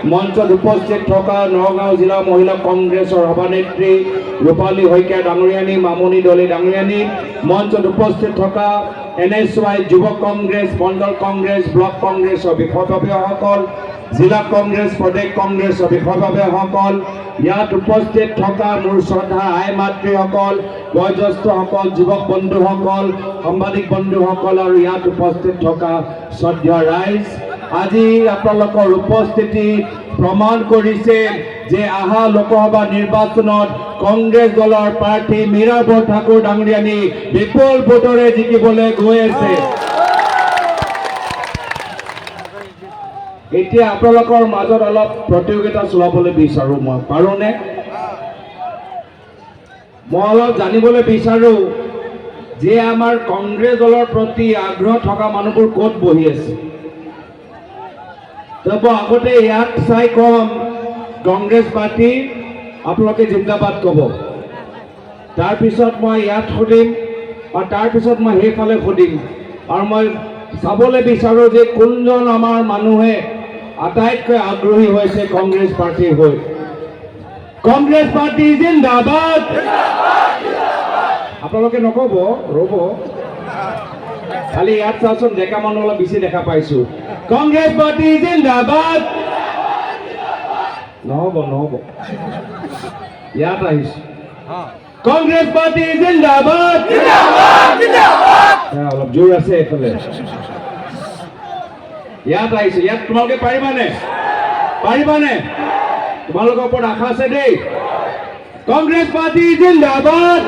মঞ্চত উপস্থিত থকা নগাঁও জিলা মহিলা কংগ্ৰেছৰ সভানেত্ৰী ৰূপালী শইকীয়া ডাঙৰীয়ানী, মামনি দলে ডাঙৰীয়ানী, মঞ্চত উপস্থিত থকা NSY যুৱ কংগ্ৰেছ, মণ্ডল কংগ্ৰেছ, ব্লক কংগ্ৰেছৰ বিষয়ববীয়াসকল, জিলা কংগ্ৰেছ, প্ৰদেশ কংগ্ৰেছৰ বিষয়ববীয়াসকল, ইয়াত উপস্থিত থকা মোৰ শ্ৰদ্ধা আই মাতৃসকল, বয়োজ্যেষ্ঠসকল, যুৱক বন্ধুসকল, সাংবাদিক বন্ধুসকল আৰু ইয়াত উপস্থিত থকা শ্ৰদ্ধেয় ৰাইজ, আজি আপোনালোকৰ উপস্থিতি প্ৰমাণ কৰিছে যে অহা লোকসভা নিৰ্বাচনত কংগ্ৰেছ দলৰ প্ৰাৰ্থী মীৰা বৰঠাকুৰ ডাঙৰীয়ানী বিপুল ভোটৰে জিকিবলৈ গৈ আছে। এতিয়া আপোনালোকৰ মাজত অলপ প্ৰতিযোগিতা চলাবলৈ বিচাৰোঁ। মই পাৰোঁনে? মই অলপ জানিবলৈ বিচাৰোঁ যে আমাৰ কংগ্ৰেছ দলৰ প্ৰতি আগ্ৰহ থকা মানুহবোৰ ক'ত বহি আছে। তবে আগতে ইয়াত চাই কম কংগ্ৰেছ পাৰ্টি আপোনালোকে জিন্দাবাদ ক'ব, তাৰপিছত মই ইয়াত সুধিম আৰু তাৰপিছত মই সেইফালে সুধিম আৰু মই চাবলৈ বিচাৰোঁ যে কোনজন আমাৰ মানুহে আটাইতকৈ আগ্ৰহী হৈছে কংগ্ৰেছ পাৰ্টিৰ হৈ। কংগ্ৰেছ পাৰ্টি জিন্দাবাদ। আপোনালোকে নক'ব, ৰ'ব, খালি ইয়াত চাওকচোন ডেকা মানুহ অলপ বেছি দেখা পাইছোঁ। কংগ্ৰেছ পাৰ্টি জিন্দাবাদ। নহ'ব নহ'ব, ইয়াত আহিছোঁ। কংগ্ৰেছ পাৰ্টি জিন্দাবাদ। অলপ জোৰ আছে এইফালে। ইয়াত আহিছোঁ, ইয়াত তোমালোকে পাৰিবানে? পাৰিবানে? তোমালোকৰ ওপৰত আশা আছে দেই। কংগ্ৰেছ পাৰ্টি জিন্দাবাদ।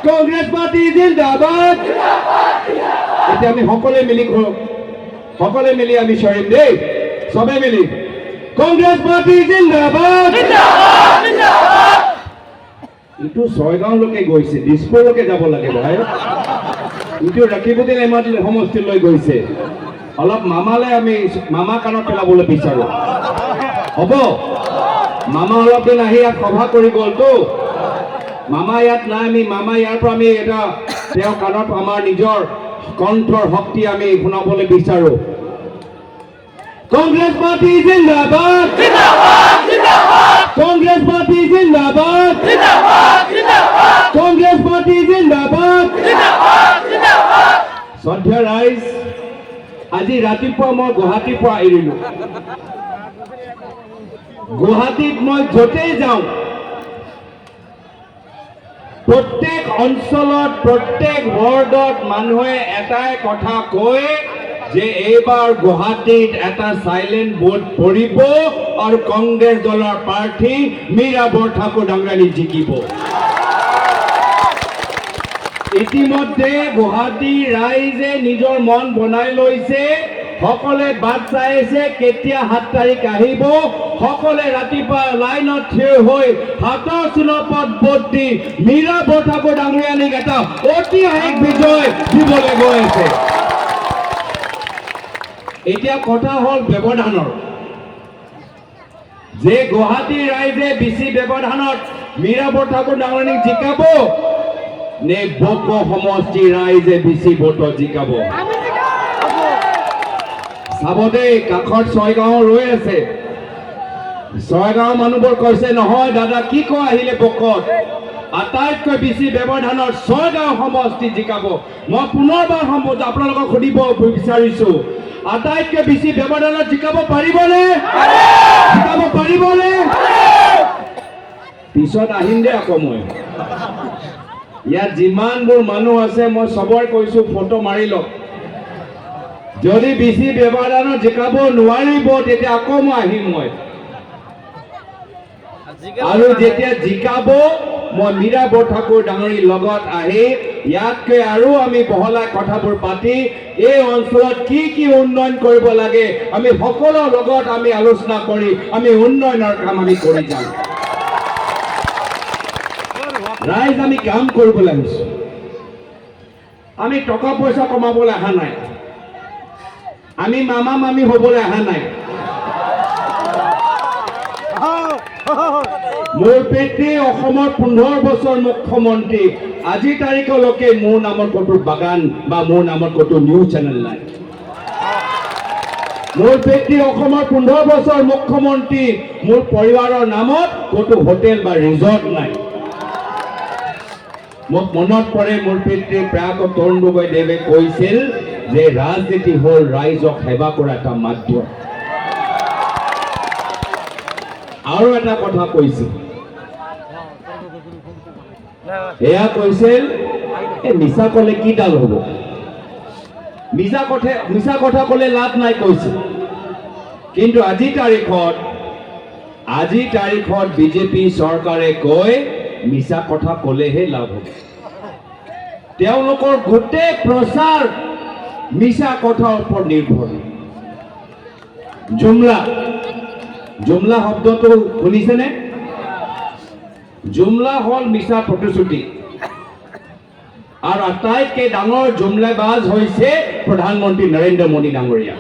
কংগ্ৰেছ পাৰ্টি জিন্দাবাদ। এতিয়া আমি সকলোৱে মিলি আমি চৰিম দেই, চবে মিলি কংগ্ৰেছ পাৰ্টি জিন্দাবাদ। ইটো ছয়গাঁওলৈকে গৈছে, দিছপুৰলৈকে যাব লাগে ভাই। ইটো ৰাখিবুদ্দিন আহমেদ সমষ্টিলৈ গৈছে। অলপ মামালে আমি মামা কাণত পেলাবলৈ বিচাৰোঁ। হ'ব, মামা অলপ দিন আহি ইয়াত সভা কৰি গ'লতো, মামা ইয়াত নাই। আমি মামা ইয়াৰ পৰা আমি এটা তেওঁৰ কাণত আমাৰ নিজৰ কণ্ঠৰ শক্তি আমি শুনাবলৈ বিচাৰোঁ। কংগ্ৰেছ পাৰ্টি জিন্দাবাদ। কংগ্ৰেছ পাৰ্টি জিন্দাবাদ। কংগ্ৰেছ পাৰ্টি জিন্দাবাদ। শ্ৰদ্ধেয় ৰাইজ, আজি ৰাতিপুৱা মই গুৱাহাটীৰ পৰা এৰিলোঁ। গুৱাহাটীত মই য'তেই যাওঁ প্ৰত্যেক অঞ্চলত, প্ৰত্যেক ৱাৰ্ডত মানুহে এটাই কথা কয় যে এইবাৰ গুৱাহাটীত এটা চাইলেণ্ট ভোট পৰিব আৰু কংগ্ৰেছ দলৰ প্ৰাৰ্থী মীৰা বৰঠাকুৰ ডাঙৰীয়ানী জিকিব। ইতিমধ্যে গুৱাহাটীৰ ৰাইজে নিজৰ মন বনাই লৈছে। সকলে বাট চাই আছে কেতিয়া 7 তাৰিখ আহিব। সকলে ৰাতিপুৱা লাইনত থিয় হৈ হাতৰ চিনপত ভোট দি মীৰা বৰঠাকুৰ ডাঙৰীয়ানীক এটা ঐতিহাসিক বিজয় দিবলৈ গৈ আছে। এতিয়া কথা হ'ল ব্যৱধানৰ, যে গুৱাহাটীৰ ৰাইজে বেছি ব্যৱধানত মীৰা বৰঠাকুৰ ডাঙৰীয়ানীক জিকাব নে বক সমষ্টিৰ ৰাইজে বেছি ভোটত জিকাব। চাব দেই, কাষত ছয়গাঁও ৰৈ আছে। ছয়গাঁও মানুহবোৰ কৈছে নহয় দাদা কি কয় আহিলে বকত, আটাইতকৈ বেছি ব্যৱধানত ছয়গাঁও সমষ্টি জিকাব। মই পুনৰবাৰ আপোনালোকক সুধিব বিচাৰিছোঁ, আটাইতকৈ বেছি ব্যৱধানত জিকাব পাৰিবনে? জিকাব পাৰিবনে? পিছত আহিম দে আকৌ মই। ইয়াত যিমানবোৰ মানুহ আছে মই চবৰে কৈছোঁ ফটো মাৰি লওক। যদি বেছি ব্যৱধানত জিকাব নোৱাৰিব তেতিয়া আকৌ মই আহিম। মই আৰু যেতিয়া জিকাব মই মীৰা বৰঠাকুৰ ডাঙৰীৰ লগত আহি ইয়াতকৈ আৰু আমি বহলাই কথাবোৰ পাতি এই অঞ্চলত কি কি উন্নয়ন কৰিব লাগে আমি সকলোৰ লগত আমি আলোচনা কৰি আমি উন্নয়নৰ কাম আমি কৰি যাম। ৰাইজ আমি কাম কৰিবলৈ আহিছোঁ, আমি টকা পইচা কমাবলৈ অহা নাই, আমি মামা মামী হ'বলৈ অহা নাই। মোৰ পিতৃ অসমৰ 15 বছৰ মুখ্যমন্ত্ৰী, আজিৰ তাৰিখলৈকে মোৰ নামৰ ক'তো বাগান বা মোৰ নামৰ ক'তো নিউজ চেনেল নাই। মোৰ পিতৃ অসমৰ 15 বছৰ মুখ্যমন্ত্ৰী, মোৰ পৰিবাৰৰ নামত ক'তো হোটেল বা ৰিজৰ্ট নাই। মোক মনত পৰে মোৰ পিতৃ প্ৰয়াত তৰুণ গগৈদেৱে কৈছিল যে ৰাজনীতি হ'ল ৰাইজক সেৱা কৰা এটা মাধ্যম। আৰু এটা কথা কৈছিল, এয়া কৈছিল এই মিছা ক'লে কি ডাল হ'ব, মিছা কথা ক'লে লাভ নাই কৈছিল। কিন্তু আজিৰ তাৰিখত বিজেপি চৰকাৰে কয় মিছা কথা ক'লেহে লাভ হ'ব। তেওঁলোকৰ গোটেই প্ৰচাৰ মিছা কথাৰ ওপৰত নিৰ্ভৰ। জুমলা শব্দটো শুনিছেনে? জুমলা হ'ল মিছা প্ৰতিশ্ৰুতি, আৰু আটাইতকৈ ডাঙৰ জুমলাবাজ হৈছে প্ৰধানমন্ত্ৰী নৰেন্দ্ৰ মোদী ডাঙৰীয়া।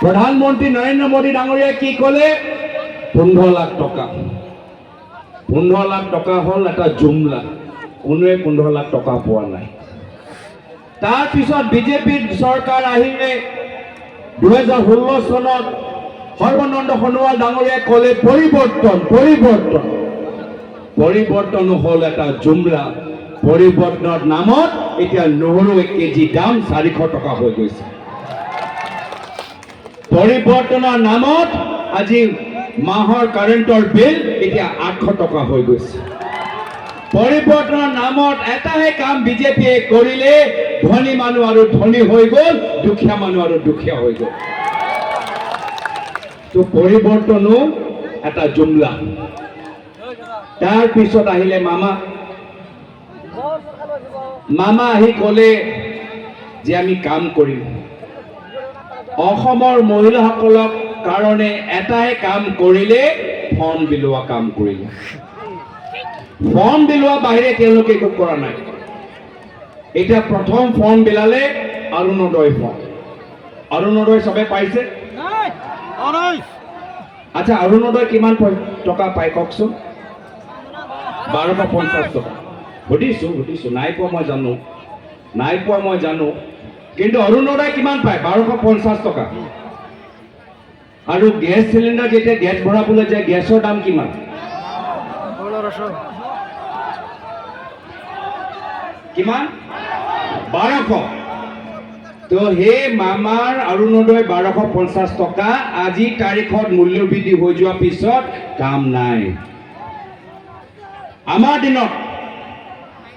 প্ৰধানমন্ত্ৰী নৰেন্দ্ৰ মোদী ডাঙৰীয়াই কি ক'লে? 15 লাখ টকা। 15 লাখ টকা হ'ল এটা জুমলা, কোনোৱে 15 লাখ টকা পোৱা নাই। তাৰপিছত বিজেপিৰ চৰকাৰ আহিলে 2016 চনত সৰ্বানন্দ সোণোৱাল ডাঙৰীয়াই ক'লে পৰিৱৰ্তন হ'ল এটা জুমলা। পৰিৱৰ্তনৰ নামত এতিয়া নহৰু 1 কেজি দাম 400 টকা হৈ গৈছে। পৰিৱৰ্তনৰ নামত আজি মাহৰ কাৰেণ্টৰ বিল এতিয়া 800 টকা হৈ গৈছে। পৰিৱৰ্তনৰ নামত এটাহে কাম বিজেপিয়ে কৰিলে, ধনী মানুহ আৰু ধনী হৈ গ'ল, দুখীয়া মানুহ আৰু দুখীয়া হৈ গ'ল। তো পৰিৱৰ্তনো এটা জুমলা। তাৰপিছত আহিলে মামা আহি ক'লে যে আমি কাম কৰিম। অসমৰ মহিলাসকলক কাৰণে এটাই কাম কৰিলে, ফৰ্ম বিলোৱা কাম কৰিলে। ফৰ্ম বিলোৱা বাহিৰে তেওঁলোকে একো কৰা নাই। এতিয়া প্ৰথম ফৰ্ম বিলালে অৰুণোদয় ফৰ্ম। অৰুণোদয় চবে পাইছে? আচ্ছা, অৰুণোদয় কিমান টকা পায় কওকচোন? 1250 টকা। সুধিছো, নাই পোৱা মই জানো, কিন্তু অৰুণোদয় কিমান পায়? 1250 টকা। আৰু গেছ চিলিণ্ডাৰ যেতিয়া গেছ ভৰাবলৈ যায়, গেছৰ দাম কিমান? 1200। তো সেই মামাৰ অৰুণোদয় 1250 টকা আজি তাৰিখত মূল্য বৃদ্ধি হৈ যোৱাৰ পিছত কাম নাই। আমাৰ দিনত